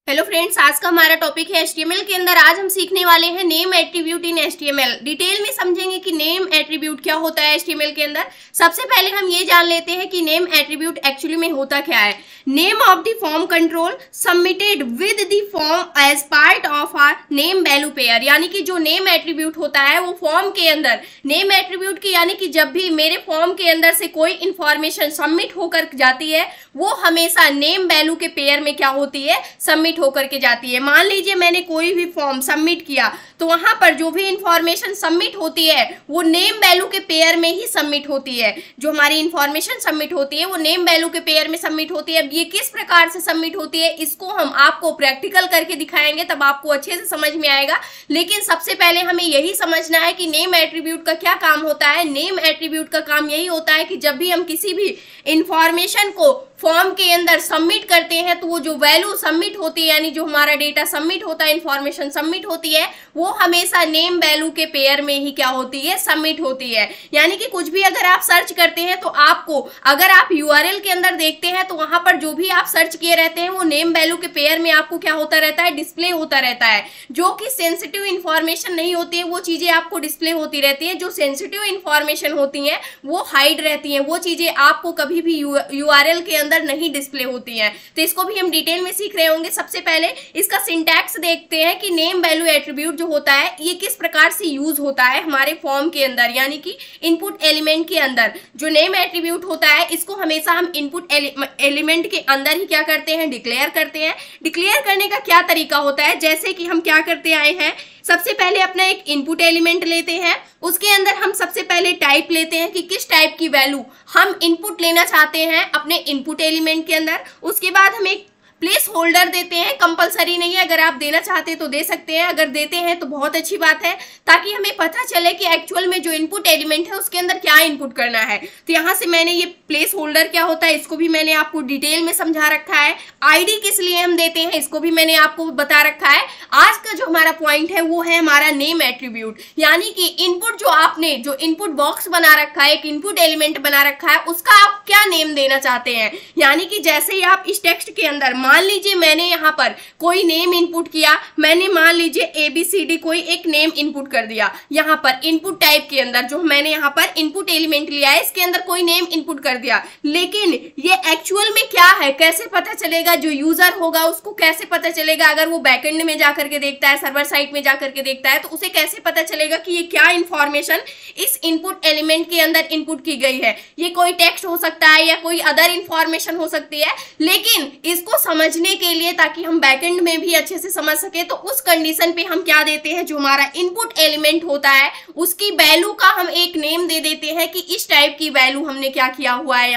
Hello friends, आज का हमारा टॉपिक है HTML के अंदर। आज हम सीखने वाले हैं नेम एट्रीब्यूट इन HTML। डिटेल में समझेंगे कि नेम एट्रीब्यूट क्या होता है HTML के अंदर। सबसे पहले हम ये जान लेते हैं कि नेम एट्रीब्यूट एक्चुअली में होता क्या है। Name of the form control submitted with the form as part of are name value pair, यानी कि जो नेम एट्रीब्यूट होता है वो फॉर्म के अंदर नेम एट्रीब्यूट की, यानी कि जब भी मेरे फॉर्म के अंदर से कोई इंफॉर्मेशन सबमिट होकर जाती है वो हमेशा नेम वैल्यू के पेयर में क्या होती है, सबमिट होकर के जाती है। मान लीजिए मैंने कोई भी फॉर्म सबमिट किया तो वहां पर जो भी इंफॉर्मेशन सबमिट होती है वो नेम वैल्यू के पेयर में ही सबमिट होती है। जो हमारी इंफॉर्मेशन सबमिट होती है वो नेम वैल्यू के पेयर में सबमिट होती है। अब ये किस प्रकार से सबमिट होती है इसको हम आपको प्रैक्टिकल करके दिखाएंगे, तब आपको अच्छे से समझ में आएगा। लेकिन सबसे पहले हमें यही समझना है कि नेम एट्रीब्यूट का क्या काम होता है। नेम एट्रीब्यूट का काम यही होता है कि जब भी हम किसी भी इंफॉर्मेशन को फॉर्म के अंदर सबमिट करते हैं तो वो जो वैल्यू सबमिट होती है, यानी जो हमारा डेटा सबमिट होता है, इंफॉर्मेशन सबमिट होती है, वो हमेशा नेम वैल्यू के पेयर में ही क्या होती है, सबमिट होती है। यानी कि कुछ भी अगर आप सर्च करते हैं तो आपको, अगर आप URL के अंदर देखते हैं तो वहां पर जो भी आप सर्च किए रहते हैं वो नेम वैल्यू के पेयर में आपको क्या होता रहता है, डिस्प्ले होता रहता है। जो कि सेंसिटिव इंफॉर्मेशन नहीं होती है वो चीजें आपको डिस्प्ले होती रहती है। जो सेंसिटिव इंफॉर्मेशन होती है वो हाइड रहती है, वो चीजें आपको कभी भी URL के अंदर नहीं डिस्प्ले होती हैं। तो इसको भी हम डिटेल में सीख रहे होंगे। सबसे पहले इसका सिंटैक्स देखते हैं कि नेम वैल्यू एट्रीब्यूट जो होता है ये किस प्रकार से यूज होता है हमारे फॉर्म के अंदर, यानी कि इनपुट एलिमेंट के अंदर। जो नेम एट्रीब्यूट होता है इसको हमेशा हम इनपुट एलिमेंट के अंदर ही क्या करते हैं, डिक्लेयर करते हैं। डिक्लेयर करने का क्या तरीका होता है, जैसे कि हम क्या करते आए हैं, सबसे पहले अपना एक इनपुट एलिमेंट लेते हैं, उसके अंदर हम सबसे पहले टाइप लेते हैं कि किस टाइप की वैल्यू हम इनपुट लेना चाहते हैं अपने इनपुट एलिमेंट के अंदर। उसके बाद हम एक प्लेस होल्डर देते हैं, कंपलसरी नहीं है, अगर आप देना चाहते हैं तो दे सकते हैं, अगर देते हैं तो बहुत अच्छी बात है, ताकि हमें पता चले कि एक्चुअल में जो इनपुट एलिमेंट है उसके अंदर क्या इनपुट करना है। तो यहाँ से मैंने ये प्लेस होल्डर क्या होता है इसको भी मैंने आपको डिटेल में समझा रखा है। ID किस लिए हम देते हैं इसको भी मैंने आपको बता रखा है। आज का जो हमारा पॉइंट है वो है हमारा नेम एट्रीब्यूट, यानी कि इनपुट जो आपने जो इनपुट बॉक्स बना रखा है, एक इनपुट एलिमेंट बना रखा है, उसका आप क्या नेम देना चाहते हैं। यानी कि जैसे ही आप इस टेक्स्ट के अंदर मान लीजिए मैंने यहाँ पर कोई नेम इनपुट किया, मैंने मान लीजिए ABCD कोई एक नेम इनपुट कर दिया। यहाँ पर इनपुट टाइप के अंदर जो मैंने यहाँ पर इनपुट एलिमेंट लिया है इसके अंदर कोई नेम इनपुट कर दिया, लेकिन ये एक्चुअल में क्या है कैसे पता चलेगा, जो यूजर होगा उसको कैसे पता चलेगा। अगर वो बैकएंड में जाकर के देखता है, सर्वर साइट में जाकर के देखता है, तो उसे कैसे पता चलेगा कि ये क्या इंफॉर्मेशन इस इनपुट एलिमेंट के अंदर इनपुट की गई है। ये कोई टेक्स्ट हो सकता है या कोई अदर इंफॉर्मेशन हो सकती है, लेकिन इसको समझने के लिए, ताकि हम बैकएंड में भी अच्छे से समझ सके, तो उस कंडीशन पे हम क्या देते हैं, जो हमारा इनपुट एलिमेंट होता है उसकी वैल्यू का हम एक नेम दे देते हैं कि इस टाइप की वैल्यू हमने क्या किया हुआ है,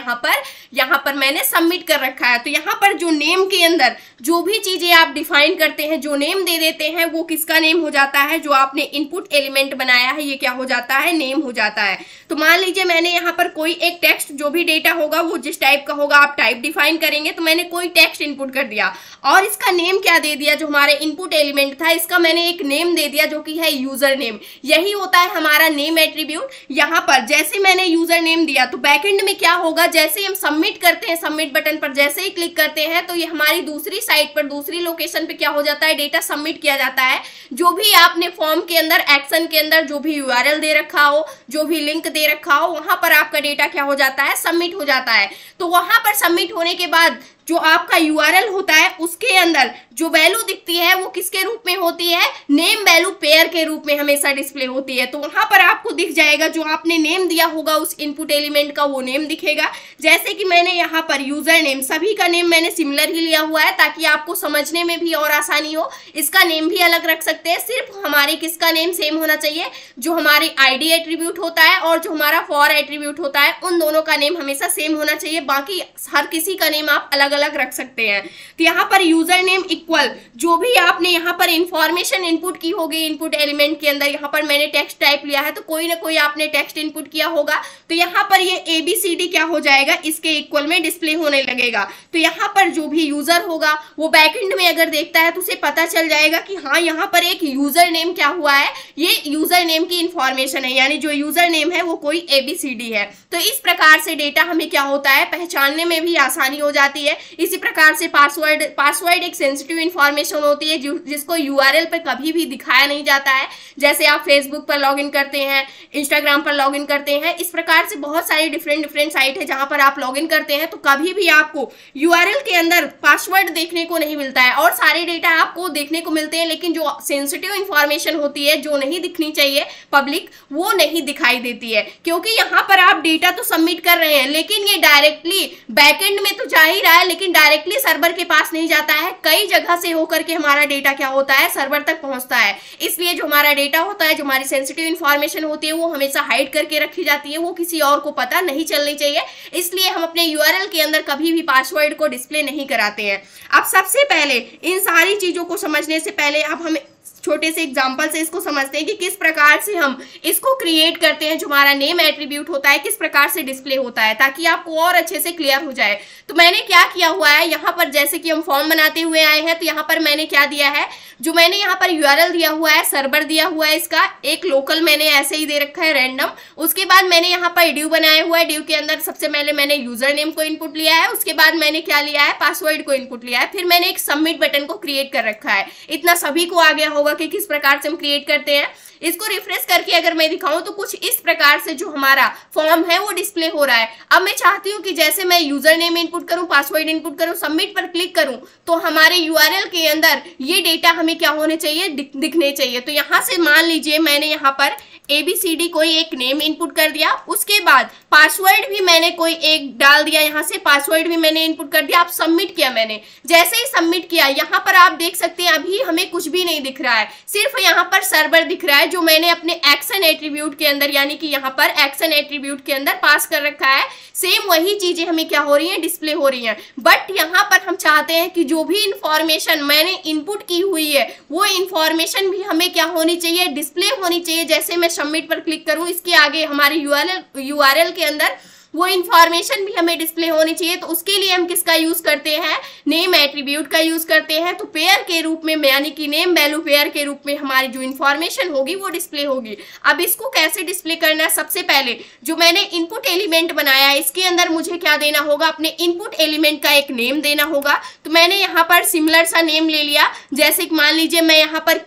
यहाँ पर मैंने सबमिट कर रखा है। तो यहाँ पर जो नेम के अंदर जो भी चीजें आप डिफाइन करते हैं, जो नेम दे देते हैं, वो किसका नेम हो जाता है, जो आपने इनपुट एलिमेंट बनाया है ये क्या हो जाता है, नेम हो जाता है। तो मान लीजिए मैंने यहाँ पर कोई एक टेक्स्ट, जो भी डेटा होगा वो जिस टाइप का होगा आप टाइप डिफाइन करेंगे, तो मैंने कोई टेक्स्ट इनपुट कर दिया और इसका नेम क्या दे दिया, जो हमारे इनपुट एलिमेंट था इसका मैंने एक नेम दे दिया जो कि है यूजर नेम। यही होता है हमारा नेम एट्रीब्यूट। यहाँ पर जैसे मैंने यूजर नेम दिया तो बैकएंड में क्या होगा, जैसे हम सबमिट करते हैं, सबमिट बटन पर जैसे ही क्लिक करते हैं तो ये हमारी दूसरी साइट पर, दूसरी लोकेशन पे क्या हो जाता है, डेटा सबमिट किया जाता है। जो भी आपने फॉर्म के अंदर, एक्शन के अंदर जो भी URL दे रखा हो, जो भी लिंक दे रखा हो, वहां पर आपका डेटा क्या हो जाता है, सबमिट हो जाता है। तो वहां पर सबमिट होने के बाद जो आपका URL होता है उसके अंदर जो वैल्यू दिखती है वो किसके रूप में होती है, नेम वैल्यू पेयर के रूप में हमेशा डिस्प्ले होती है। तो वहां पर आपको दिख जाएगा जो आपने नेम दिया होगा उस इनपुट एलिमेंट का वो नेम दिखेगा। जैसे कि मैंने यहाँ पर यूजर नेम, सभी का नेम मैंने सिमिलर ही लिया हुआ है ताकि आपको समझने में भी और आसानी हो। इसका नेम भी अलग रख सकते हैं, सिर्फ हमारे किसका नेम सेम होना चाहिए, जो हमारे ID एट्रीब्यूट होता है और जो हमारा फॉर एट्रीब्यूट होता है, उन दोनों का नेम हमेशा सेम होना चाहिए। बाकी हर किसी का नेम आप अलग अलग रख सकते हैं। तो यहाँ पर यूजर नेम इक्वल जो भी आपने यहाँ पर इंफॉर्मेशन इनपुट की होगी इनपुट एलिमेंट के अंदर, यहाँ पर मैंने टेक्स्ट टाइप लिया है तो कोई ना कोई आपने टेक्स्ट इनपुट किया होगा, तो यहाँ पर ये ABCD क्या हो जाएगा, इसके इक्वल में डिस्प्ले होने लगेगा। तो यहाँ पर जो भी यूजर होगा वो बैकएंड में अगर देखता है तो उसे पता चल जाएगा कि हाँ यहाँ पर एक यूजर नेम क्या हुआ है, ये यूजर नेम की इंफॉर्मेशन है, यानी जो यूजर नेम है वो कोई ABCD है। तो इस प्रकार से डेटा हमें क्या होता है, पहचानने में भी आसानी हो जाती है। इसी प्रकार से पासवर्ड एक सेंसिटिव इंफॉर्मेशन होती है जिसको यूआरएल पर कभी भी दिखाया नहीं जाता है। जैसे आप फेसबुक पर लॉगिन करते हैं, इंस्टाग्राम पर लॉगिन करते हैं, इस प्रकार से बहुत सारी डिफरेंट साइट है जहां पर आप लॉगिन करते हैं, तो कभी भी आपको यूआरएल के अंदर पासवर्ड देखने को नहीं मिलता है। और सारे डेटा आपको देखने को मिलते हैं, लेकिन जो सेंसिटिव इंफॉर्मेशन होती है, जो नहीं दिखनी चाहिए पब्लिक, वो नहीं दिखाई देती है। क्योंकि यहाँ पर आप डेटा तो सबमिट कर रहे हैं, लेकिन ये डायरेक्टली बैकएंड में तो जा ही रहा है, लेकिन डायरेक्टली सर्वर के पास नहीं जाता है। कई जगह से होकर के हमारा डेटा क्या होता है, सर्वर तक पहुंचता है। इसलिए जो हमारा डेटा होता है, जो हमारी सेंसिटिव इंफॉर्मेशन होती है, वो हमेशा हाइड करके रखी जाती है, वो किसी और को पता नहीं चलनी चाहिए। इसलिए हम अपने यूआरएल के अंदर कभी भी पासवर्ड को डिस्प्ले नहीं कराते हैं। अब सबसे पहले इन सारी चीजों को समझने से पहले अब हम छोटे से एग्जांपल से इसको समझते हैं कि किस प्रकार से हम इसको क्रिएट करते हैं। जो हमारा नेम एट्रीब्यूट होता है किस प्रकार से डिस्प्ले होता है, ताकि आपको और अच्छे से क्लियर हो जाए। तो मैंने क्या किया हुआ है, यहाँ पर जैसे कि हम फॉर्म बनाते हुए आए हैं, तो यहाँ पर मैंने क्या दिया है, जो मैंने यहाँ पर यूआरएल दिया हुआ है, सर्वर दिया हुआ है, इसका एक लोकल मैंने ऐसे ही दे रखा है रैंडम। उसके बाद मैंने यहाँ पर ड्यू बनाया हुआ है, ड्यू के अंदर सबसे पहले मैंने यूजर नेम को इनपुट लिया है, उसके बाद मैंने क्या लिया है, पासवर्ड को इनपुट लिया है, फिर मैंने एक सबमिट बटन को क्रिएट कर रखा है। इतना सभी को आ गया होगा कि किस प्रकार से हम क्रिएट करते हैं। इसको रिफ्रेश करके अगर मैं दिखाऊं तो कुछ इस प्रकार से जो हमारा फॉर्म है वो डिस्प्ले हो रहा है। अब मैं चाहती हूं कि जैसे मैं यूजर नेम इनपुट करूं, पासवर्ड इनपुट करूं, सबमिट पर क्लिक करूं, तो हमारे यूआरएल के अंदर ये डेटा हमें क्या होने चाहिए, दिखने चाहिए। तो यहां से मान लीजिए मैंने यहां पर ABCD कोई एक नेम इनपुट कर दिया, उसके बाद पासवर्ड भी मैंने कोई एक डाल दिया, यहाँ से पासवर्ड भी मैंने इनपुट कर दिया। अब सबमिट किया मैंने, जैसे ही सबमिट किया यहाँ पर आप देख सकते हैं अभी हमें कुछ भी नहीं दिख रहा है, सिर्फ यहाँ पर सर्वर दिख रहा है जो मैंने अपने एक्शन एट्रीब्यूट के अंदर, यानी कि यहाँ पर एक्शन एट्रीब्यूट के अंदर पास कर रखा है। सेम वही चीजें हमें क्या हो रही है, डिस्प्ले हो रही है। बट यहाँ पर हम चाहते हैं कि जो भी इंफॉर्मेशन मैंने इनपुट की हुई है वो इंफॉर्मेशन भी हमें क्या होनी चाहिए, डिस्प्ले होनी चाहिए। जैसे मैं सबमिट पर क्लिक करूं, इसके आगे हमारे यूआरएल के अंदर वो इंफॉर्मेशन भी हमें डिस्प्ले होनी चाहिए। तो उसके लिए हम किसका यूज करते हैं, नेम एट्रीब्यूट का यूज करते हैं। तो पेयर के रूप में, यानी कि नेम वैल्यू पेयर के रूप में हमारी जो इंफॉर्मेशन होगी वो डिस्प्ले होगी। अब इसको कैसे डिस्प्ले करना है, सबसे पहले जो मैंने इनपुट एलिमेंट बनाया है इसके अंदर मुझे क्या देना होगा, अपने इनपुट एलिमेंट का एक नेम देना होगा। तो मैंने यहाँ पर सिमिलर सा नेम ले लिया, जैसे कि मान लीजिए मैं यहाँ पर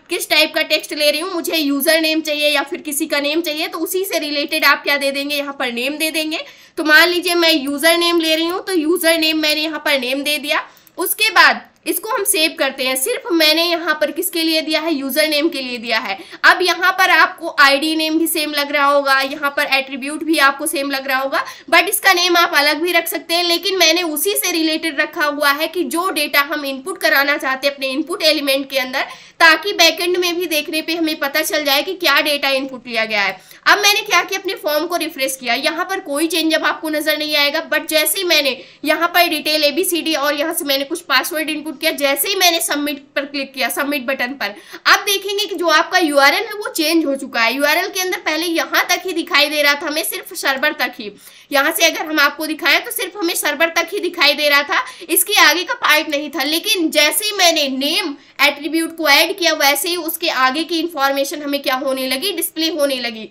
किस टाइप का टेक्स्ट ले रही हूँ, मुझे यूजर नेम चाहिए या फिर किसी का नेम चाहिए, तो उसी से रिलेटेड आप क्या दे देंगे, यहाँ पर नेम दे देंगे। तो मान लीजिए मैं यूजर नेम ले रही हूं, तो यूजर नेम मैंने यहाँ पर नेम दे दिया। उसके बाद इसको हम सेव करते हैं। सिर्फ मैंने यहाँ पर किसके लिए दिया है, यूजर नेम के लिए दिया है। अब यहाँ पर आपको आईडी नेम भी सेम लग रहा होगा, यहाँ पर एट्रीब्यूट भी आपको सेम लग रहा होगा, बट इसका नेम आप अलग भी रख सकते हैं। लेकिन मैंने उसी से रिलेटेड रखा हुआ है कि जो डेटा हम इनपुट कराना चाहते हैं अपने इनपुट एलिमेंट के अंदर, ताकि बैकएंड में भी देखने पे हमें पता चल जाए कि क्या डेटा इनपुट लिया गया है। अब मैंने क्या किया, अपने फॉर्म को रिफ्रेश किया, यहाँ पर कोई चेंज अब आपको नजर नहीं आएगा। बट जैसे ही मैंने यहाँ पर डिटेल ABCD और यहाँ से मैंने कुछ पासवर्ड इनपुट किया, जैसे ही मैंने सबमिट पर क्लिक किया, सबमिट बटन पर, आप देखेंगे कि जो आपका यूआरएल है वो चेंज हो चुका है। यूआरएल के अंदर पहले यहाँ तक ही दिखाई दे रहा था हमें, सिर्फ सर्वर तक ही। यहाँ से अगर हम आपको दिखाएं तो सिर्फ हमें सर्वर तक ही दिखाई दे रहा था, इसके आगे का पार्ट नहीं था। लेकिन जैसे ही मैंने नेम एट्रीब्यूट को ऐड किया, वैसे ही उसके आगे की इंफॉर्मेशन हमें क्या होने लगी, डिस्प्ले होने लगी।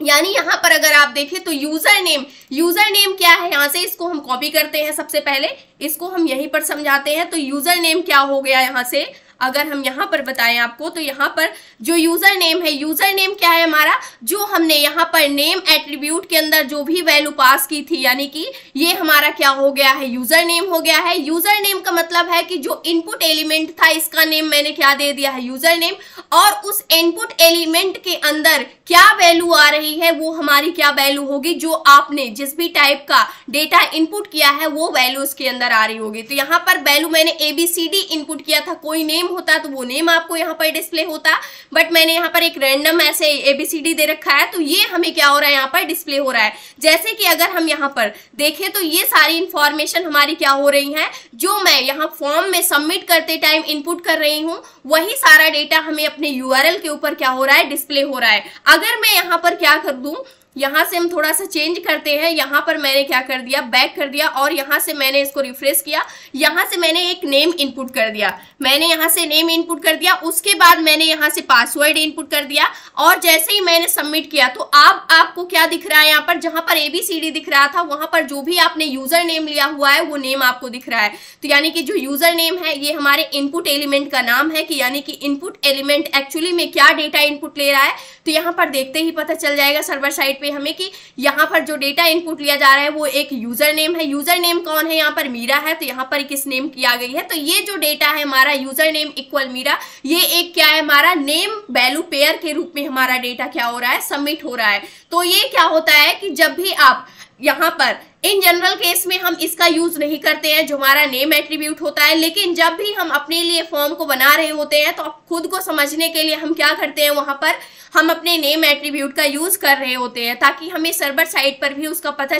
यानी यहाँ पर अगर आप देखें तो यूजर नेम क्या है, यहाँ से इसको हम कॉपी करते हैं। सबसे पहले इसको हम यहीं पर समझाते हैं। तो यूजर नेम क्या हो गया, यहाँ से अगर हम यहाँ पर बताएं आपको, तो यहाँ पर जो यूजर नेम है, यूजर नेम क्या है हमारा, जो हमने यहाँ पर नेम एट्रीब्यूट के अंदर जो भी वैल्यू पास की थी, यानी कि ये हमारा क्या हो गया है, यूजर नेम हो गया है। यूजर नेम का मतलब है कि जो इनपुट एलिमेंट था इसका नेम मैंने क्या दे दिया है, यूजर नेम। और उस इनपुट एलिमेंट के अंदर क्या वैल्यू आ रही है वो हमारी क्या वैल्यू होगी, जो आपने जिस भी टाइप का डेटा इनपुट किया है वो वैल्यू उसके अंदर आ रही होगी। तो यहाँ पर वैल्यू मैंने ABCD इनपुट किया था, कोई नेम होता तो वो नेम आपको यहाँ पर डिस्प्ले होता, बट मैंने यहाँ पर एक रैंडम ऐसे ABCD दे रखा है, तो ये हमें क्या हो रहा है, यहाँ पर डिस्प्ले हो रहा है। जैसे कि अगर हम यहाँ पर देखें तो ये सारी इंफॉर्मेशन हमारी क्या हो रही है, जो मैं यहाँ फॉर्म में सबमिट करते टाइम इनपुट कर रही हूँ, वही सारा डेटा हमें अपने यूआरएल के ऊपर क्या हो रहा है, डिस्प्ले हो रहा है। अगर मैं यहाँ पर क्या कर दूं, यहाँ से हम थोड़ा सा चेंज करते हैं। यहाँ पर मैंने क्या कर दिया, बैक कर दिया और यहाँ से मैंने इसको रिफ्रेश किया। यहाँ से मैंने एक नेम इनपुट कर दिया, मैंने यहाँ से नेम इनपुट कर दिया। उसके बाद मैंने यहाँ से पासवर्ड इनपुट कर दिया और जैसे ही मैंने सबमिट किया तो आपको क्या दिख रहा है, यहाँ पर जहाँ पर ABCD दिख रहा था वहां पर जो भी आपने यूजर नेम लिया हुआ है वो नेम आपको दिख रहा है। तो यानी कि जो यूजर नेम है ये हमारे इनपुट एलिमेंट का नाम है, कि यानी कि इनपुट एलिमेंट एक्चुअली में क्या डेटा इनपुट ले रहा है। तो यहाँ पर देखते ही पता चल जाएगा सर्वर साइड पे हमें कि यहाँ पर जो डेटा इनपुट लिया जा रहा है वो एक यूजर नेम है। यूजर नेम कौन है, यहाँ पर मीरा है, तो यहाँ पर किस नेम की आ गई है। तो ये जो डेटा है हमारा यूजर नेम इक्वल मीरा, ये एक क्या है, हमारा नेम वैल्यू पेयर के रूप में हमारा डेटा क्या हो रहा है, सबमिट हो रहा है। तो ये क्या होता है कि जब भी आप यहाँ पर इन जनरल केस में हम इसका यूज नहीं करते हैं जो हमारा नेम एट्रीब्यूट होता है, लेकिन जब भी हम अपने लिए फॉर्म को बना रहे होते हैं तो खुद को समझने के लिए हम क्या करते हैं, वहां पर हम अपने नेम एट्रीब्यूट का यूज कर रहे होते हैं ताकि हमें सर्वर साइड पर भी उसका पता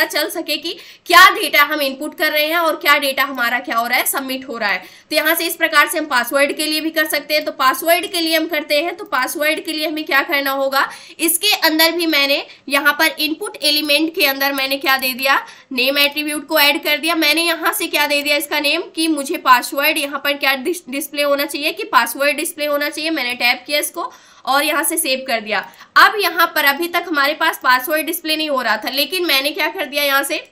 चल सके कि क्या डेटा हम इनपुट कर रहे हैं और क्या डेटा हमारा क्या हो रहा है, सबमिट हो रहा है। तो यहाँ से इस प्रकार से हम पासवर्ड के लिए भी कर सकते हैं। तो पासवर्ड के लिए हम करते हैं, तो पासवर्ड के लिए हमें क्या करना होगा, इसके अंदर भी मैंने यहाँ पर इनपुट एलिमेंट के अंदर मैंने क्या दे दिया, नेम एट्रीब्यूट को ऐड कर दिया। मैंने यहाँ से क्या दे दिया, इसका नेम, कि मुझे पासवर्ड यहाँ पर क्या डिस्प्ले होना चाहिए, कि पासवर्ड डिस्प्ले होना चाहिए। मैंने टैप किया इसको और यहाँ से सेव कर दिया। अब यहाँ पर अभी तक हमारे पास पासवर्ड डिस्प्ले नहीं हो रहा था, लेकिन मैंने क्या कर दिया, यहाँ से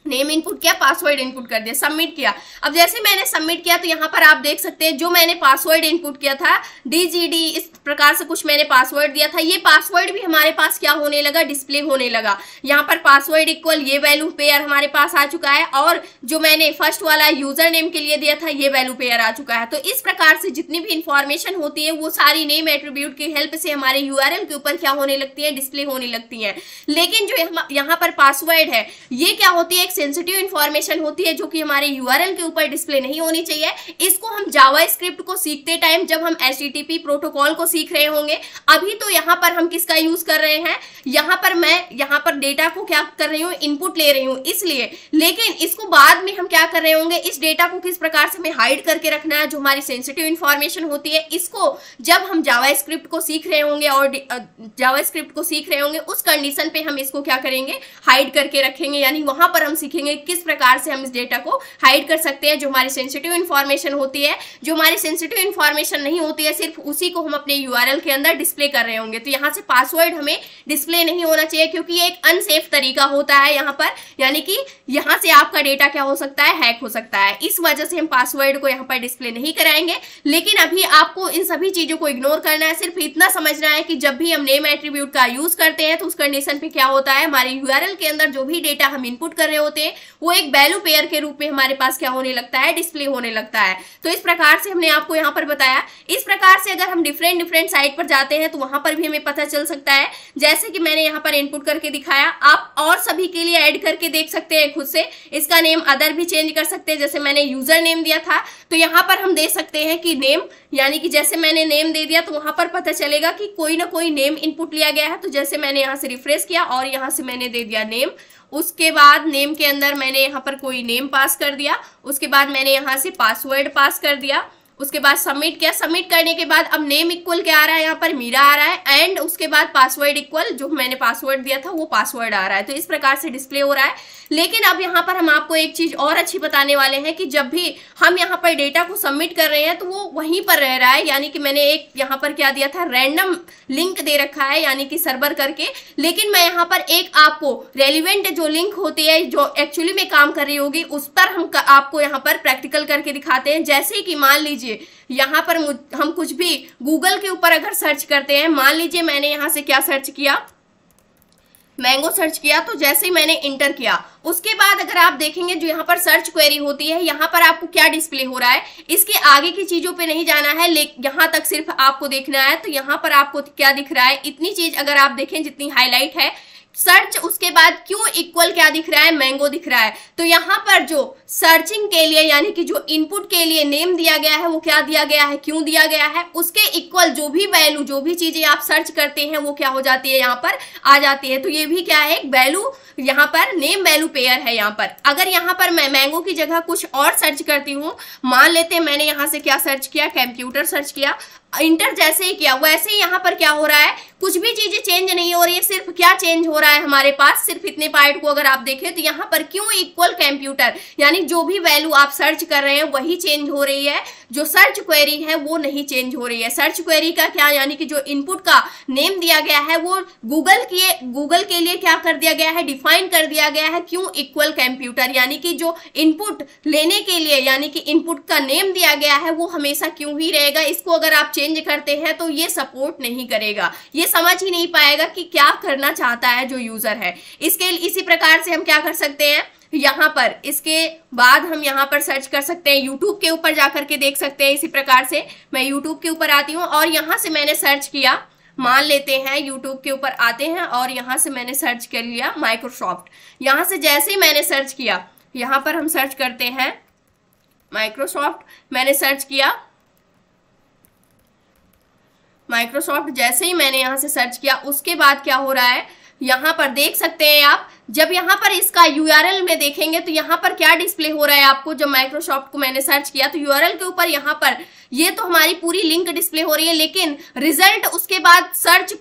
नेम इनपुट किया, पासवर्ड इनपुट कर दिया, सबमिट किया। अब जैसे मैंने सबमिट किया तो यहाँ पर आप देख सकते हैं जो मैंने पासवर्ड इनपुट किया था DGD, इस प्रकार से कुछ मैंने पासवर्ड दिया था, ये पासवर्ड भी हमारे पास क्या होने लगा, डिस्प्ले होने लगा। यहाँ पर पासवर्ड इक्वल ये वैल्यू पेयर हमारे पास आ चुका है और जो मैंने फर्स्ट वाला यूजर नेम के लिए दिया था ये वैल्यू पेयर आ चुका है। तो इस प्रकार से जितनी भी इंफॉर्मेशन होती है वो सारी नेम एट्रीब्यूट की हेल्प से हमारे URL के ऊपर क्या होने लगती है, डिस्प्ले होने लगती है। लेकिन जो यहाँ पर पासवर्ड है ये क्या होती है, सेंसिटिव इंफॉर्मेशन होती है जो कि हमारे URL के ऊपर डिस्प्ले नहीं होनी चाहिए। इसको हम जावास्क्रिप्ट को सीखते टाइम जब हम HTTP प्रोटोकॉल को सीख रहे होंगे, अभी तो यहाँ पर हम किसका यूज कर रहे हैं, यहाँ पर मैं यहाँ पर डेटा को क्या कर रही हूँ, इनपुट ले रही हूँ इसलिए। लेकिन इसको बाद में हम क्या कर रहे होंगे, इस डेटा को किस प्रकार से हमें हाइड करके रखना है, जो हमारी सेंसिटिव इंफॉर्मेशन होती है, इसको जब हम जावास्क्रिप्ट को सीख रहे होंगे और जावास्क्रिप्ट को सीख रहे होंगे उस कंडीशन पे हम इसको क्या करेंगे, हाइड करके रखेंगे। यानी वहां पर हम सीखेंगे किस प्रकार से हम इस डेटा को हाइड कर सकते हैं जो हमारी सेंसिटिव इंफॉर्मेशन होती है। जो हमारी सेंसिटिव इंफॉर्मेशन नहीं होती है सिर्फ उसी को हम अपने URL के अंदर डिस्प्ले कर रहे होंगे। तो यहाँ से पासवर्ड हमें डिस्प्ले नहीं होना चाहिए क्योंकि ये एक अनसेफ तरीका होता है यहाँ पर, यानी कि यहाँ से आपका डेटा क्या हो सकता है, हैक हो सकता है। इस वजह से हम पासवर्ड को यहाँ पर डिस्प्ले नहीं कराएंगे। लेकिन अभी आपको इन सभी चीजों को इग्नोर करना है, सिर्फ इतना समझना है कि जब भी हम नेम एट्रीब्यूट का यूज करते हैं तो उस कंडीशन पे क्या होता है, हमारे URL के अंदर जो भी डेटा हम इनपुट कर रहे होते हैं वो एक वैल्यू पेयर के रूप में हमारे पास क्या होने लगता है, डिस्प्ले होने लगता है। तो इस प्रकार से हमने आपको यहाँ पर बताया। इस प्रकार से अगर हम डिफरेंट साइट पर जाते हैं तो वहां पर भी हमें पता चल सकता है, जैसे कि मैंने यहाँ पर इनपुट करके दिखाया। आप और सभी के लिए ऐड करके देख सकते हैं खुद से। इसका नेम अदर भी चेंज कर सकते हैं, जैसे मैंने यूजर नेम दिया था तो यहाँ पर हम दे सकते हैं कि नेम, यानी कि जैसे मैंने नेम दे दिया तो वहां पर पता चलेगा कि कोई ना कोई नेम इनपुट लिया गया है। तो जैसे मैंने यहाँ से रिफ्रेश किया और यहाँ से मैंने दे दिया नेम, उसके बाद नेम के अंदर मैंने यहाँ पर कोई नेम पास कर दिया, उसके बाद मैंने यहाँ से पासवर्ड पास कर दिया, उसके बाद सबमिट किया। सबमिट करने के बाद अब नेम इक्वल क्या आ रहा है, यहाँ पर मीरा आ रहा है एंड उसके बाद पासवर्ड इक्वल जो मैंने पासवर्ड दिया था वो पासवर्ड आ रहा है। तो इस प्रकार से डिस्प्ले हो रहा है। लेकिन अब यहाँ पर हम आपको एक चीज और अच्छी बताने वाले हैं कि जब भी हम यहाँ पर डेटा को सबमिट कर रहे हैं तो वो वहीं पर रह रहा है, यानी कि मैंने एक यहाँ पर क्या दिया था, रैंडम लिंक दे रखा है यानी कि सर्वर करके। लेकिन मैं यहाँ पर एक आपको रेलिवेंट जो लिंक होती है जो एक्चुअली में काम कर रही होगी उस पर हम आपको यहाँ पर प्रैक्टिकल करके दिखाते हैं। जैसे कि मान लीजिए यहाँ पर हम कुछ भी गूगल के ऊपर अगर सर्च करते हैं, मान लीजिए मैंने यहाँ से क्या सर्च किया, मैंगो सर्च किया, तो जैसे ही मैंने इंटर किया उसके बाद अगर आप देखेंगे जो यहाँ पर सर्च क्वेरी होती है यहाँ पर आपको क्या डिस्प्ले हो रहा है, इसके आगे की चीजों पे नहीं जाना है, यहाँ तक सिर्फ आपको देखना है। तो यहाँ पर आपको क्या दिख रहा है, इतनी चीज अगर आप देखें जितनी हाईलाइट है, सर्च, उसके बाद क्यों इक्वल क्या दिख रहा है, मैंगो दिख रहा है। तो यहाँ पर जो सर्चिंग के लिए यानी कि जो इनपुट के लिए नेम दिया गया है वो क्या दिया गया है, क्यों दिया गया है, उसके इक्वल जो भी वैल्यू जो भी चीजें आप सर्च करते हैं वो क्या हो जाती है, यहाँ पर आ जाती है। तो ये भी क्या है, एक वैल्यू, यहाँ पर नेम वैल्यू पेयर है। यहाँ पर अगर यहाँ पर मैं मैंगो की जगह कुछ और सर्च करती हूँ, मान लेते हैं मैंने यहाँ से क्या सर्च किया, कंप्यूटर सर्च किया, इंटर जैसे ही किया वैसे ही यहाँ पर क्या हो रहा है, कुछ भी चीजें चेंज नहीं हो रही है। सिर्फ क्या चेंज हो रहा है हमारे पास, सिर्फ इतने पार्ट को अगर आप देखें तो यहाँ पर क्यों इक्वल कंप्यूटर, यानी जो भी वैल्यू आप सर्च कर रहे हैं वही चेंज हो रही है, जो सर्च क्वेरी है वो नहीं चेंज हो रही है। सर्च क्वेरी का क्या, यानी कि जो इनपुट का नेम दिया गया है वो गूगल के लिए क्या कर दिया गया है, डिफाइन कर दिया गया है क्यों इक्वल कंप्यूटर, यानी कि जो इनपुट लेने के लिए यानी कि इनपुट का नेम दिया गया है वो हमेशा क्यों ही रहेगा। इसको अगर आप चेंज करते हैं तो ये सपोर्ट नहीं करेगा, ये समझ ही नहीं पाएगा कि क्या करना चाहता है जो यूजर है। इसी प्रकार से हम क्या कर सकते हैं, यहाँ पर इसके बाद हम यहाँ पर सर्च कर सकते हैं, यूट्यूब के ऊपर जाकर के देख सकते हैं। इसी प्रकार से मैं यूट्यूब के ऊपर आती हूँ और यहाँ से मैंने सर्च किया, मान लेते हैं यूट्यूब के ऊपर आते हैं और यहाँ से मैंने सर्च कर लिया माइक्रोसॉफ्ट। यहाँ से जैसे ही मैंने सर्च किया, यहाँ पर हम सर्च करते हैं माइक्रोसॉफ्ट, मैंने सर्च किया माइक्रोसॉफ्ट। जैसे ही मैंने यहाँ से सर्च किया उसके बाद क्या हो रहा है, यहाँ पर देख सकते हैं आप, जब यहाँ पर इसका यूआरएल में देखेंगे तो यहाँ पर क्या डिस्प्ले हो रहा है आपको, जब माइक्रोसॉफ्ट को मैंने सर्च किया तो यूआरएल के ऊपर यहाँ पर ये तो हमारी पूरी लिंक डिस्प्ले हो रही है, लेकिन रिजल्ट उसके बाद सर्च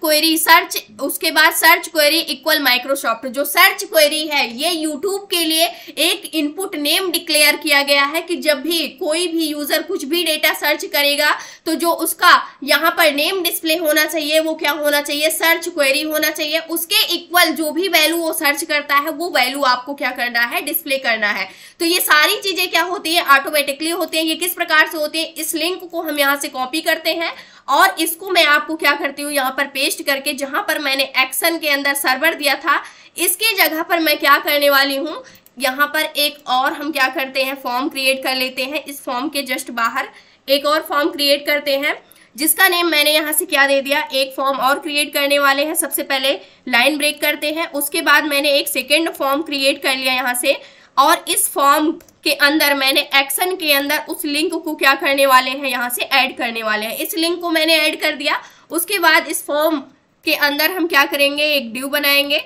क्वेरी इक्वल माइक्रोसॉफ्ट। जो सर्च क्वेरी है ये यूट्यूब के लिए एक इनपुट नेम डिक्लेयर किया गया है कि जब भी कोई भी यूजर कुछ भी डेटा सर्च करेगा तो जो उसका यहाँ पर नेम डिस्प्ले होना चाहिए वो क्या होना चाहिए, सर्च क्वेरी होना चाहिए। उसके इक्वल जो भी वैल्यू वो सर्च करता है वो वैल्यू आपको क्या करना है, डिस्प्ले करना है। तो ये सारी चीजें क्या होती है, ऑटोमेटिकली होती है। ये किस प्रकार से होती है, इस लिंक को हम यहाँ से कॉपी करते हैं और इसको मैं आपको क्या करती हूँ, यहाँ पर पेस्ट करके जहां पर मैंने एक्शन के अंदर सर्वर दिया था इसके जगह पर मैं क्या करने वाली हूँ, यहाँ पर एक और हम क्या करते हैं, फॉर्म क्रिएट कर लेते हैं। इस फॉर्म के जस्ट बाहर एक और फॉर्म क्रिएट करते हैं जिसका नेम मैंने यहाँ से क्या दे दिया, एक फॉर्म और क्रिएट करने वाले हैं। सबसे पहले लाइन ब्रेक करते हैं, उसके बाद मैंने एक सेकेंड फॉर्म क्रिएट कर लिया यहाँ से और इस फॉर्म के अंदर मैंने एक्शन के अंदर उस लिंक को क्या करने वाले हैं, यहाँ से ऐड करने वाले हैं। इस लिंक को मैंने ऐड कर दिया। उसके बाद इस फॉर्म के अंदर हम क्या करेंगे, एक ड्यू बनाएंगे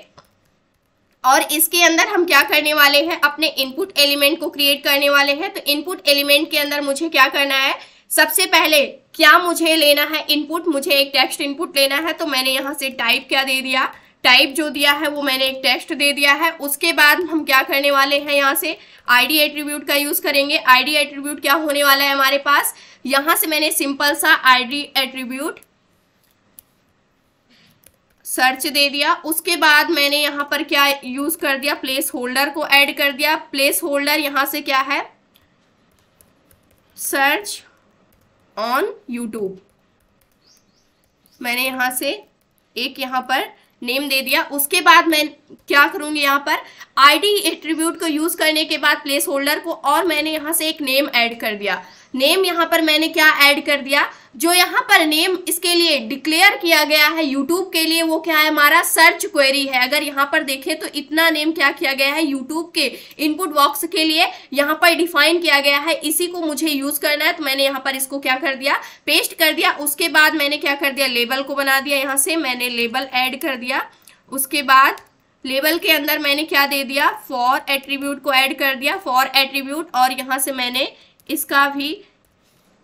और इसके अंदर हम क्या करने वाले हैं, अपने इनपुट एलिमेंट को क्रिएट करने वाले हैं। तो इनपुट एलिमेंट के अंदर मुझे क्या करना है, सबसे पहले क्या मुझे लेना है इनपुट, मुझे एक टेक्स्ट इनपुट लेना है। तो मैंने यहाँ से टाइप क्या दे दिया, टाइप जो दिया है वो मैंने एक टेक्स्ट दे दिया है। उसके बाद हम क्या करने वाले हैं, यहाँ से आईडी एट्रीब्यूट का यूज करेंगे। आईडी एट्रीब्यूट क्या होने वाला है हमारे पास, यहाँ से मैंने सिंपल सा आईडी एट्रीब्यूट सर्च दे दिया। उसके बाद मैंने यहाँ पर क्या यूज कर दिया, प्लेस होल्डर को ऐड कर दिया। प्लेस होल्डर यहाँ से क्या है, सर्च ऑन यूट्यूब। मैंने यहाँ से एक यहाँ पर नेम दे दिया। उसके बाद मैं क्या करूंगी, यहाँ पर आईडी एट्रीब्यूट को यूज करने के बाद प्लेस होल्डर को और मैंने यहाँ से एक नेम ऐड कर दिया। नेम यहाँ पर मैंने क्या ऐड कर दिया, जो यहाँ पर नेम इसके लिए डिक्लेयर किया गया है यूट्यूब के लिए वो क्या है, हमारा सर्च क्वेरी है। अगर यहाँ पर देखें तो इतना नेम क्या किया गया है, यूट्यूब के इनपुट बॉक्स के लिए यहाँ पर डिफाइन किया गया है, इसी को मुझे यूज करना है। तो मैंने यहाँ पर इसको क्या कर दिया, पेस्ट कर दिया। उसके बाद मैंने क्या कर दिया, लेबल को बना दिया। यहाँ से मैंने लेबल ऐड कर दिया। उसके बाद लेबल के अंदर मैंने क्या दे दिया, फॉर एट्रीब्यूट को ऐड कर दिया, फॉर एट्रीब्यूट। और यहाँ से मैंने इसका भी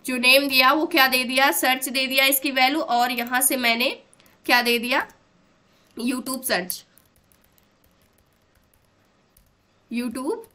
जो नेम दिया वो क्या दे दिया, सर्च दे दिया इसकी वैल्यू। और यहाँ से मैंने क्या दे दिया, यूट्यूब सर्च, यूट्यूब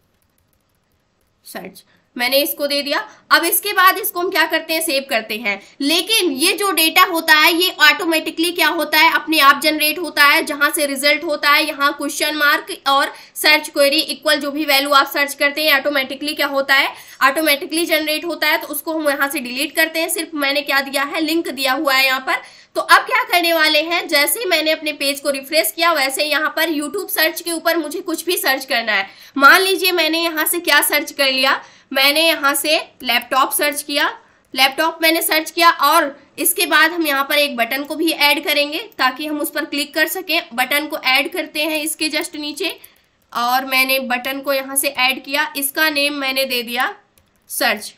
सर्च मैंने इसको दे दिया। अब इसके बाद इसको हम क्या करते हैं, सेव करते हैं। लेकिन ये जो डेटा होता है ये ऑटोमेटिकली क्या होता है, अपने आप जनरेट होता है। जहां से रिजल्ट होता है यहाँ क्वेश्चन मार्क और सर्च क्वेरी इक्वल जो भी वैल्यू आप सर्च करते हैं ऑटोमेटिकली क्या होता है, ऑटोमेटिकली जनरेट होता है। तो उसको हम यहाँ से डिलीट करते हैं। सिर्फ मैंने क्या दिया है, लिंक दिया हुआ है यहाँ पर। तो अब क्या करने वाले हैं, जैसे ही मैंने अपने पेज को रिफ्रेश किया वैसे यहाँ पर यूट्यूब सर्च के ऊपर मुझे कुछ भी सर्च करना है। मान लीजिए मैंने यहाँ से क्या सर्च कर लिया, मैंने यहाँ से लैपटॉप सर्च किया, लैपटॉप मैंने सर्च किया। और इसके बाद हम यहाँ पर एक बटन को भी ऐड करेंगे ताकि हम उस पर क्लिक कर सकें। बटन को ऐड करते हैं इसके जस्ट नीचे और मैंने बटन को यहाँ से ऐड किया। इसका नेम मैंने दे दिया सर्च,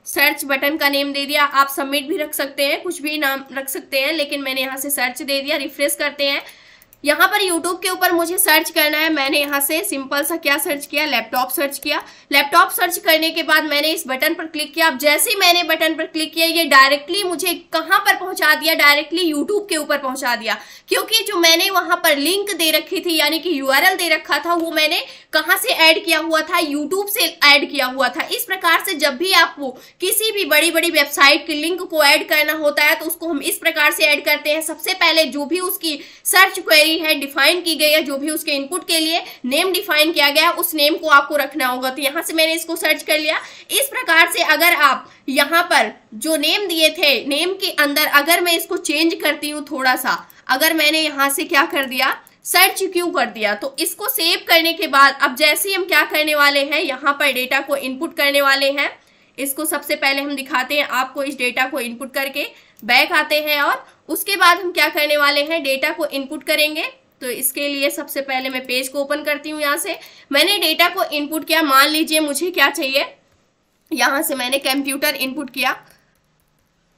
सर्च बटन का नेम दे दिया। आप सबमिट भी रख सकते हैं, कुछ भी नाम रख सकते हैं, लेकिन मैंने यहाँ से सर्च दे दिया। रिफ्रेश करते हैं यहाँ पर YouTube के ऊपर मुझे सर्च करना है। मैंने यहाँ से सिंपल सा क्या सर्च किया, लैपटॉप सर्च किया। लैपटॉप सर्च करने के बाद मैंने इस बटन पर क्लिक किया। अब जैसे ही मैंने बटन पर क्लिक किया, ये डायरेक्टली मुझे कहाँ पर पहुंचा दिया, डायरेक्टली YouTube के ऊपर पहुंचा दिया। क्योंकि जो मैंने वहां पर लिंक दे रखी थी, यानी कि URL दे रखा था, वो मैंने कहाँ से ऐड किया हुआ था, YouTube से ऐड किया हुआ था। इस प्रकार से जब भी आपको किसी भी बड़ी बड़ी वेबसाइट के लिंक को ऐड करना होता है तो उसको हम इस प्रकार से ऐड करते हैं। सबसे पहले जो भी उसकी सर्च क्वेरी है डिफाइन की गई है, जो भी उसके इनपुट के लिए नेम डिफाइन किया गया है, उस नेम को आपको रखना होगा। तो यहाँ से मैंने इसको सर्च कर लिया। इस प्रकार से अगर आप यहाँ पर जो नेम दिए थे, नेम के अंदर अगर मैं इसको चेंज करती हूँ थोड़ा सा, अगर मैंने यहाँ से क्या कर दिया, सर्च क्यों कर दिया, तो इसको सेव करने के बाद अब जैसे ही हम क्या करने वाले हैं, यहाँ पर डेटा को इनपुट करने वाले हैं। इसको सबसे पहले हम दिखाते हैं आपको। इस डेटा को इनपुट करके बैक आते हैं और उसके बाद हम क्या करने वाले हैं, डेटा को इनपुट करेंगे। तो इसके लिए सबसे पहले मैं पेज को ओपन करती हूँ। यहाँ से मैंने डेटा को इनपुट किया। मान लीजिए मुझे क्या चाहिए, यहाँ से मैंने कंप्यूटर इनपुट किया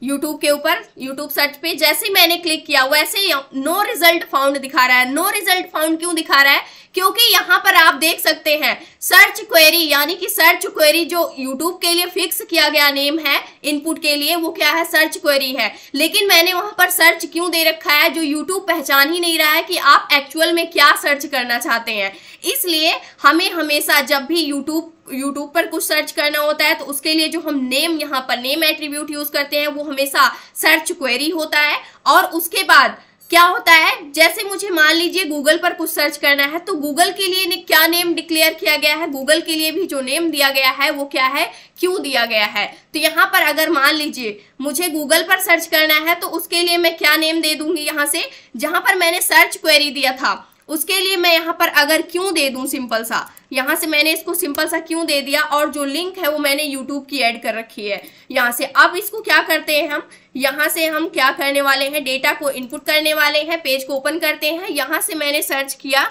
YouTube के ऊपर, YouTube सर्च पे जैसे ही मैंने क्लिक किया वैसे ही नो रिजल्ट फाउंड दिखा रहा है। नो रिजल्ट फाउंड क्यों दिखा रहा है, क्योंकि यहाँ पर आप देख सकते हैं सर्च क्वेरी, यानी कि सर्च क्वेरी जो YouTube के लिए फिक्स किया गया नेम है इनपुट के लिए, वो क्या है, सर्च क्वेरी है। लेकिन मैंने वहां पर सर्च क्यों दे रखा है, जो YouTube पहचान ही नहीं रहा है कि आप एक्चुअल में क्या सर्च करना चाहते हैं। इसलिए हमें हमेशा जब भी YouTube पर कुछ सर्च करना होता है तो उसके लिए जो हम नेम यहाँ पर नेम एट्रीब्यूट यूज करते हैं वो हमेशा सर्च क्वेरी होता है। और उसके बाद क्या होता है, जैसे मुझे मान लीजिए गूगल पर कुछ सर्च करना है तो गूगल के लिए क्या नेम डिक्लेयर किया गया है, गूगल के लिए भी जो नेम दिया गया है वो क्या है, क्यों दिया गया है। तो यहाँ पर अगर मान लीजिए मुझे गूगल पर सर्च करना है तो उसके लिए मैं क्या नेम दे दूंगी, यहाँ से जहां पर मैंने सर्च क्वेरी दिया था उसके लिए मैं यहाँ पर अगर क्यों दे दूं, सिंपल सा, यहाँ से मैंने इसको सिंपल सा क्यों दे दिया और जो लिंक है वो मैंने YouTube की ऐड कर रखी है यहाँ से। अब इसको क्या करते हैं हम, यहाँ से हम क्या करने वाले हैं, डेटा को इनपुट करने वाले हैं। पेज को ओपन करते हैं। यहाँ से मैंने सर्च किया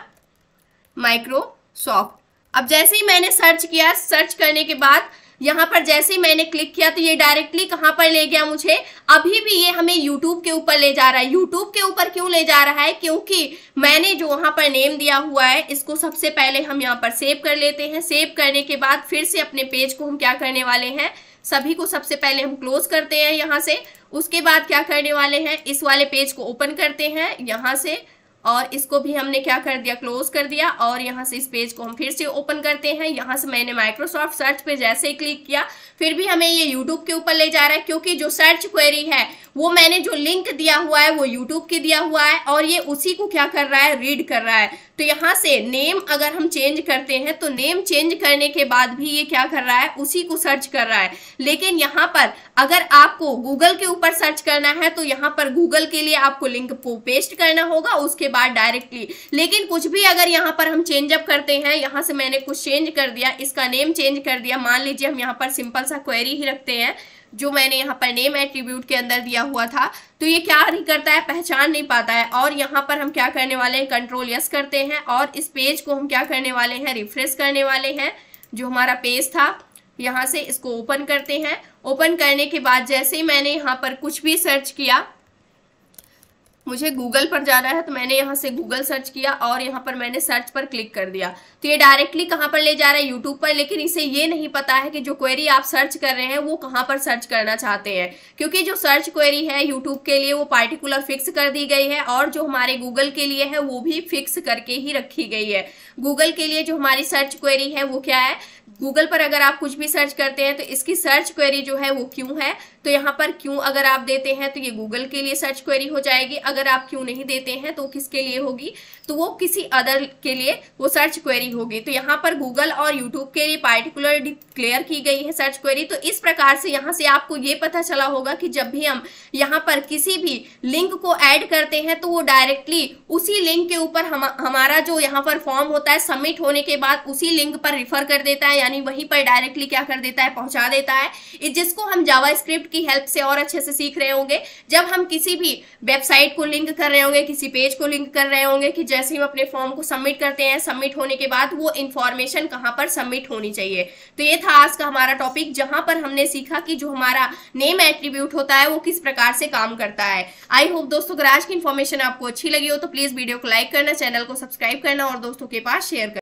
माइक्रोसॉफ्ट। अब जैसे ही मैंने सर्च किया, सर्च करने के बाद यहाँ पर जैसे ही मैंने क्लिक किया तो ये डायरेक्टली कहाँ पर ले गया मुझे, अभी भी ये हमें YouTube के ऊपर ले जा रहा है। YouTube के ऊपर क्यों ले जा रहा है, क्योंकि मैंने जो वहां पर नेम दिया हुआ है इसको सबसे पहले हम यहाँ पर सेव कर लेते हैं। सेव करने के बाद फिर से अपने पेज को हम क्या करने वाले हैं, सभी को सबसे पहले हम क्लोज करते हैं यहाँ से। उसके बाद क्या करने वाले हैं, इस वाले पेज को ओपन करते हैं यहाँ से और इसको भी हमने क्या कर दिया, क्लोज कर दिया। और यहाँ से इस पेज को हम फिर से ओपन करते हैं। यहाँ से मैंने माइक्रोसॉफ्ट सर्च पे जैसे ही क्लिक किया फिर भी हमें ये YouTube के ऊपर ले जा रहा है, क्योंकि जो सर्च क्वेरी है वो मैंने जो लिंक दिया हुआ है वो YouTube के दिया हुआ है और ये उसी को क्या कर रहा है, रीड कर रहा है। तो यहाँ से नेम अगर हम चेंज करते हैं तो नेम चेंज करने के बाद भी ये क्या कर रहा है, उसी को सर्च कर रहा है। लेकिन यहाँ पर अगर आपको गूगल के ऊपर सर्च करना है तो यहाँ पर गूगल के लिए आपको लिंक को पेस्ट करना होगा उसके बाद डायरेक्टली। लेकिन कुछ भी अगर यहाँ पर हम चेंज अप करते हैं, यहाँ से मैंने कुछ चेंज कर दिया, इसका नेम चेंज कर दिया। मान लीजिए हम यहाँ पर सिंपल सा क्वेरी ही रखते हैं जो मैंने यहाँ पर नेम एट्रीब्यूट के अंदर दिया हुआ था, तो ये क्या नहीं करता है, पहचान नहीं पाता है। और यहाँ पर हम क्या करने वाले हैं, कंट्रोल यस करते हैं और इस पेज को हम क्या करने वाले हैं, रिफ्रेश करने वाले हैं। जो हमारा पेज था यहाँ से इसको ओपन करते हैं। ओपन करने के बाद जैसे ही मैंने यहाँ पर कुछ भी सर्च किया, मुझे गूगल पर जाना है तो मैंने यहाँ से गूगल सर्च किया और यहाँ पर मैंने सर्च पर क्लिक कर दिया तो ये डायरेक्टली कहाँ पर ले जा रहा है, यूट्यूब पर। लेकिन इसे ये नहीं पता है कि जो क्वेरी आप सर्च कर रहे हैं वो कहाँ पर सर्च करना चाहते हैं, क्योंकि जो सर्च क्वेरी है यूट्यूब के लिए वो पार्टिकुलर फिक्स कर दी गई है और जो हमारे गूगल के लिए है वो भी फिक्स करके ही रखी गई है। गूगल के लिए जो हमारी सर्च क्वेरी है वो क्या है, गूगल पर अगर आप कुछ भी सर्च करते हैं तो इसकी सर्च क्वेरी जो है वो क्यों है, तो यहाँ पर क्यों अगर आप देते हैं तो ये गूगल के लिए सर्च क्वेरी हो जाएगी। अगर आप क्यों नहीं देते हैं तो किसके लिए होगी, तो वो किसी अदर के लिए वो सर्च क्वेरी होगी। तो यहाँ पर गूगल और यूट्यूब के लिए पार्टिकुलर डिक्लेयर की गई है सर्च क्वेरी। तो इस प्रकार से यहाँ से आपको ये पता चला होगा कि जब भी हम यहाँ पर किसी भी लिंक को ऐड करते हैं तो वो डायरेक्टली उसी लिंक के ऊपर हमारा जो यहाँ पर फॉर्म होता है सबमिट होने के बाद उसी लिंक पर रिफर कर देता है, यानी वहीं पर डायरेक्टली क्या कर देता है, पहुंचा देता है, जिसको हम जावास्क्रिप्ट की हेल्प से और अच्छे से सीख रहे होंगे। जब हम किसी भी वेबसाइट को लिंक कर रहे होंगे, किसी पेज को लिंक कर रहे होंगे, कि जैसे हम अपने फॉर्म को सबमिट करते हैं, सबमिट होने के बाद वो इंफॉर्मेशन कहां पर सबमिट होनी चाहिए। तो ये था आज का हमारा टॉपिक, जहां पर हमने सीखा कि जो हमारा नेम एट्रीब्यूट होता है वो किस प्रकार से काम करता है। आई होप दोस्तों अगर आज की इन्फॉर्मेशन आपको अच्छी लगी हो तो प्लीज वीडियो को लाइक करना, चैनल को सब्सक्राइब करना और दोस्तों के पास शेयर करना।